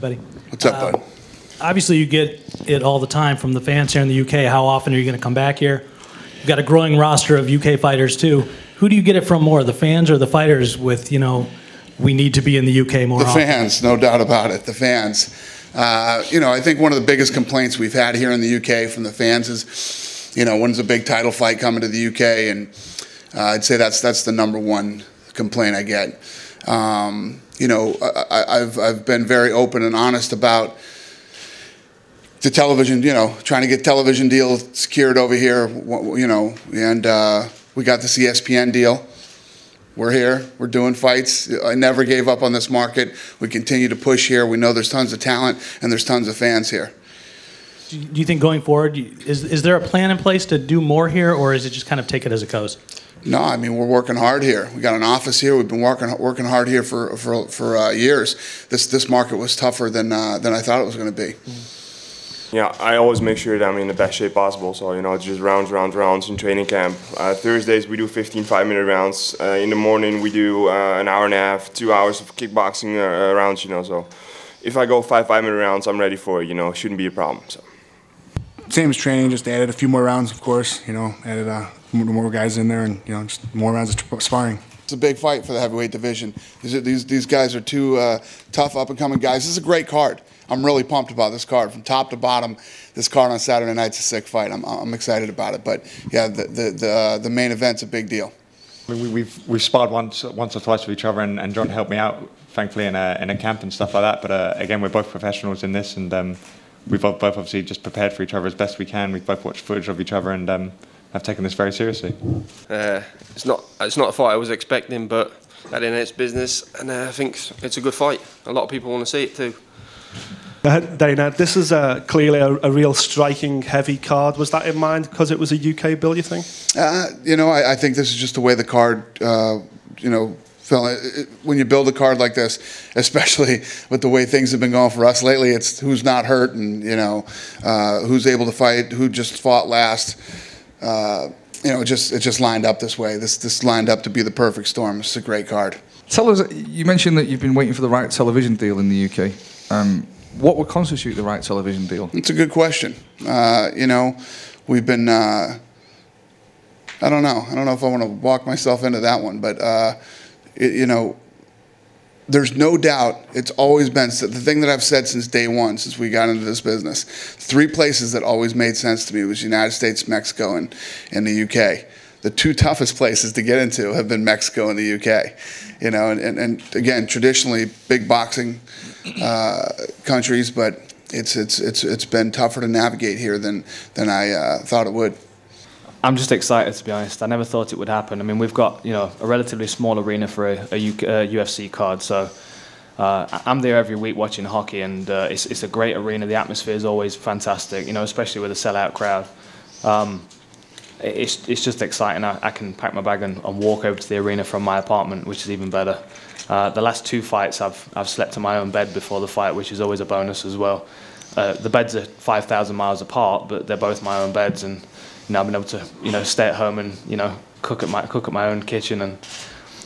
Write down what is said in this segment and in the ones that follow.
buddy. What's up, bud? Obviously, you get it all the time from the fans here in the UK. How often are you going to come back here? You've got a growing roster of UK fighters, too. Who do you get it from more, the fans or the fighters with, we need to be in the UK more often? The fans, no doubt about it, the fans. I think one of the biggest complaints we've had here in the UK from the fans is, when's a big title fight coming to the UK? And I'd say that's the number one complaint I get. I've been very open and honest about the television, trying to get television deal secured over here, and we got this ESPN deal. We're here, we're doing fights. I never gave up on this market. We continue to push here. We know there's tons of talent and there's tons of fans here. Do you think going forward, is there a plan in place to do more here, or is it just kind of take it as it goes? No, I mean, we're working hard here. We got an office here. We've been working hard here for years. This market was tougher than I thought it was going to be. Yeah, I always make sure that I'm in the best shape possible. So, it's just rounds in training camp. Thursdays we do 15 5-minute rounds. In the morning we do an hour and a half, 2 hours of kickboxing rounds, So if I go 5-minute rounds, I'm ready for it, It shouldn't be a problem. So. Same as training, just added a few more rounds, of course, added more guys in there and, just more rounds of sparring. It's a big fight for the heavyweight division. These guys are two tough up-and-coming guys. This is a great card. I'm really pumped about this card from top to bottom. This card on Saturday night's a sick fight. I'm excited about it. But yeah, the main event's a big deal. I mean, we've sparred once or twice with each other, and John helped me out, thankfully, in a camp and stuff like that. But again, we're both professionals in this, and we've both obviously just prepared for each other as best we can. We've both watched footage of each other, and have taken this very seriously. It's not a fight I was expecting, but at the end it's business, and I think it's a good fight. A lot of people want to see it too. Dana, this is clearly a real striking, heavy card. Was that in mind because it was a UK bill, you think? I think this is just the way the card, fell. When you build a card like this, especially with the way things have been going for us lately, it's who's not hurt and, who's able to fight, who just fought last. It just lined up this way. This lined up to be the perfect storm. It's a great card. Tell us, you mentioned that you've been waiting for the right television deal in the UK. What would constitute the right television deal? It's a good question. We've been, I don't know if I want to walk myself into that one, but, there's no doubt it's always been, the thing that I've said since day one, since we got into this business, 3 places that always made sense to me was the United States, Mexico, and the UK. The 2 toughest places to get into have been Mexico and the UK. And again, traditionally big boxing countries, but it's been tougher to navigate here than I thought it would. I'm just excited, to be honest. I never thought it would happen. I mean, we've got a relatively small arena for a UFC card, so I'm there every week watching hockey, and it's a great arena. The atmosphere is always fantastic, especially with a sellout crowd. It's just exciting. I can pack my bag and walk over to the arena from my apartment, which is even better. The last 2 fights, I've slept in my own bed before the fight, which is always a bonus as well. The beds are 5,000 miles apart, but they're both my own beds, and I've been able to stay at home and cook at my own kitchen, and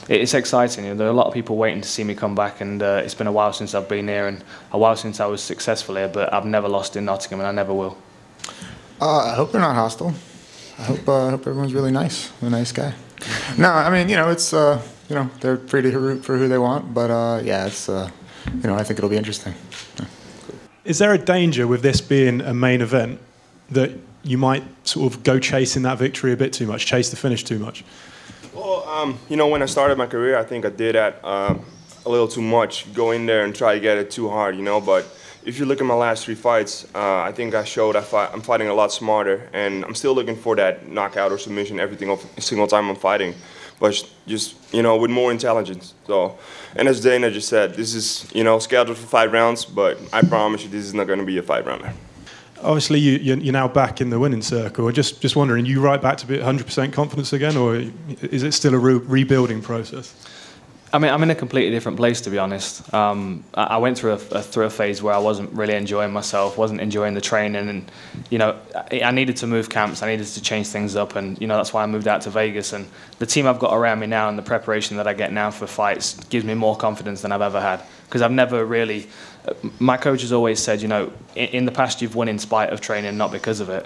it's exciting. There are a lot of people waiting to see me come back, and it's been a while since I've been here and a while since I was successful here, but I've never lost in Nottingham, and I never will. I hope they're not hostile. I hope everyone's really nice. A nice guy. No, I mean, it's they're free to root for who they want, but yeah, it's I think it'll be interesting. Yeah. Is there a danger with this being a main event that you might sort of go chasing that victory a bit too much, chase the finish too much? Well, when I started my career, I think I did that a little too much. Go in there and try to get it too hard, But if you look at my last 3 fights, I think I showed I'm fighting a lot smarter, and I'm still looking for that knockout or submission every single time I'm fighting, but just with more intelligence. So, and as Dana just said, this is scheduled for 5 rounds, but I promise you this is not going to be a 5-rounder. Obviously, you're now back in the winning circle. Just wondering, you right back to be 100% confidence again, or is it still a rebuilding process? I mean, I'm in a completely different place, to be honest. I went through a phase where I wasn't really enjoying myself, wasn't enjoying the training, and you know, I needed to move camps, I needed to change things up, and you know, that's why I moved out to Vegas. And the team I've got around me now and the preparation that I get now for fights gives me more confidence than I've ever had, because I've never really. My coach has always said, you know, in the past you've won in spite of training, not because of it.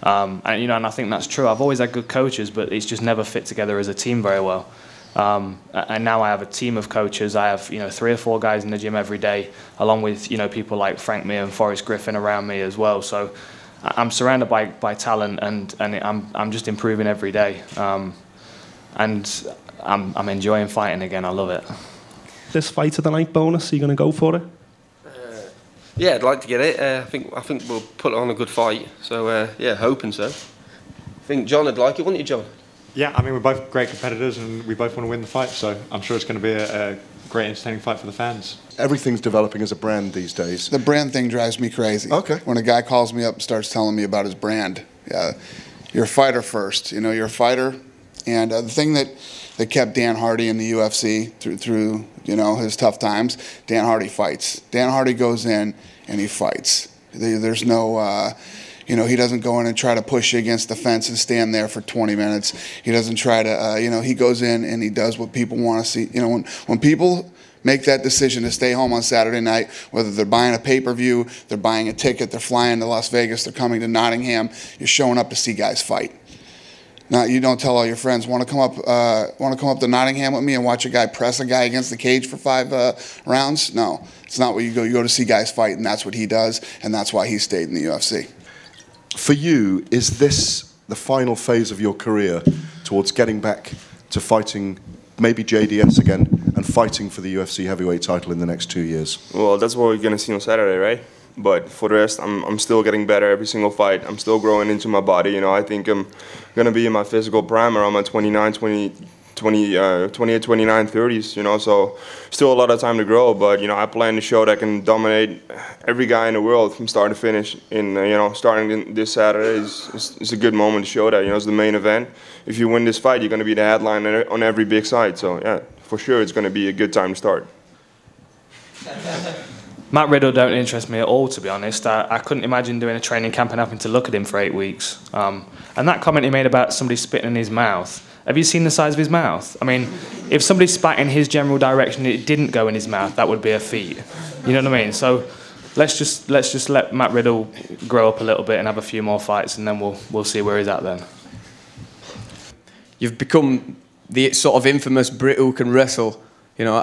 And you know, and I think that's true. I've always had good coaches, but it's just never fit together as a team very well. And now I have a team of coaches. I have, you know, 3 or 4 guys in the gym every day, along with, you know, people like Frank Mir and Forrest Griffin around me as well. So I'm surrounded by talent, and I'm just improving every day. And I'm enjoying fighting again. I love it. This fight of the night bonus, are you going to go for it? Yeah, I'd like to get it. I think we'll put on a good fight. So yeah, hoping so. I think John would like it, wouldn't you, John? Yeah, I mean, we're both great competitors and we both want to win the fight, so I'm sure it's going to be a great, entertaining fight for the fans. Everything's developing as a brand these days. The brand thing drives me crazy. Okay. When a guy calls me up and starts telling me about his brand, yeah, you're a fighter first. You know, you're a fighter. And the thing that kept Dan Hardy in the UFC through you know, his tough times, Dan Hardy fights. Dan Hardy goes in and he fights. There's no... you know, he doesn't go in and try to push you against the fence and stand there for 20 minutes. He doesn't try to, you know, he goes in and he does what people want to see. You know, when people make that decision to stay home on Saturday night, whether they're buying a pay-per-view, they're buying a ticket, they're flying to Las Vegas, they're coming to Nottingham, you're showing up to see guys fight. Now, you don't tell all your friends, want to come up to Nottingham with me and watch a guy press a guy against the cage for 5 rounds? No, it's not what you go. You go to see guys fight, and that's what he does, and that's why he stayed in the UFC. For you, is this the final phase of your career towards getting back to fighting maybe JDS again and fighting for the UFC heavyweight title in the next 2 years? Well, that's what we're going to see on Saturday, right? But for the rest, I'm still getting better every single fight. I'm still growing into my body. You know, I think I'm going to be in my physical prime around my 28, 29, 30s, you know, so still a lot of time to grow, but, you know, I plan to show that I can dominate every guy in the world from start to finish, and, you know, starting this Saturday is a good moment to show that, you know, it's the main event. If you win this fight, you're going to be the headline on every big side, so, yeah, for sure it's going to be a good time to start. Matt Riddle don't interest me at all, to be honest. I couldn't imagine doing a training camp and having to look at him for 8 weeks. And that comment he made about somebody spitting in his mouth, have you seen the size of his mouth? I mean, if somebody spat in his general direction and it didn't go in his mouth, that would be a feat. You know what I mean? So let's just let Matt Riddle grow up a little bit and have a few more fights, and then we'll see where he's at then. You've become the sort of infamous Brit who can wrestle. You know,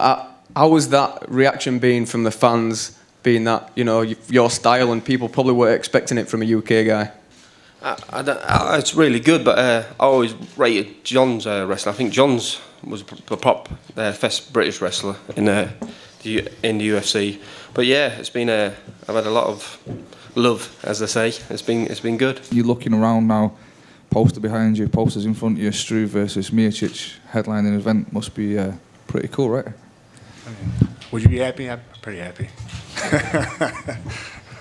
how was that reaction been from the fans, being that, you know, your style, and people probably weren't expecting it from a UK guy? It's really good, but I always rated John's wrestling. I think John's was the best British wrestler in the UFC. But yeah, it's been I've had a lot of love, as they say. It's been good. You're looking around now, poster behind you, posters in front of you, Struve versus Miocic, headlining event, must be pretty cool, right? I mean, would you be happy? I'm pretty happy.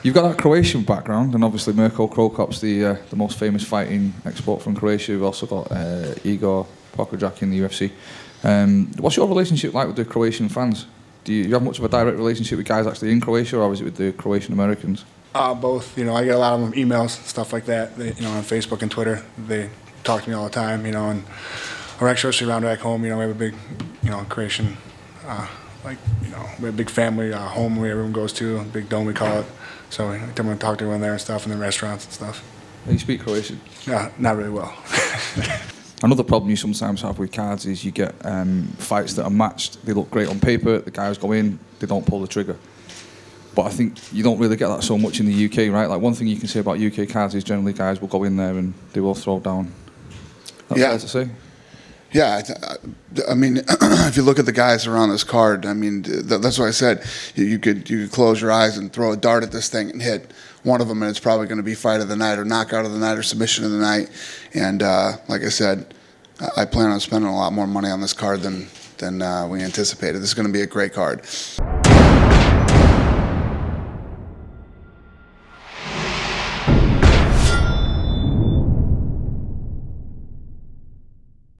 You've got that Croatian background, and obviously Mirko Krokop's the most famous fighting export from Croatia. We've also got Igor Pokojak in the UFC. What's your relationship like with the Croatian fans? Do you have much of a direct relationship with guys actually in Croatia, or is it with the Croatian Americans? Both. You know, I get a lot of emails, stuff like that. You know, on Facebook and Twitter, they talk to me all the time. You know, and or actually around back home, you know, we have a big, you know, Croatian, like, you know, we have a big family home where everyone goes to, a big dome we call it. So I come and talk to everyone there and stuff, in the restaurants and stuff. You speak Croatian? Yeah, not really well. Another problem you sometimes have with cards is you get fights that are matched. They look great on paper. The guys go in, they don't pull the trigger. But I think you don't really get that so much in the UK, right? Like, one thing you can say about UK cards is generally guys will go in there and they will throw down. That's fair to say. Yeah, I mean, if you look at the guys who are on this card, I mean, that's what I said. You could close your eyes and throw a dart at this thing and hit one of them, and it's probably going to be fight of the night or knockout of the night or submission of the night. And like I said, I plan on spending a lot more money on this card than we anticipated. This is going to be a great card.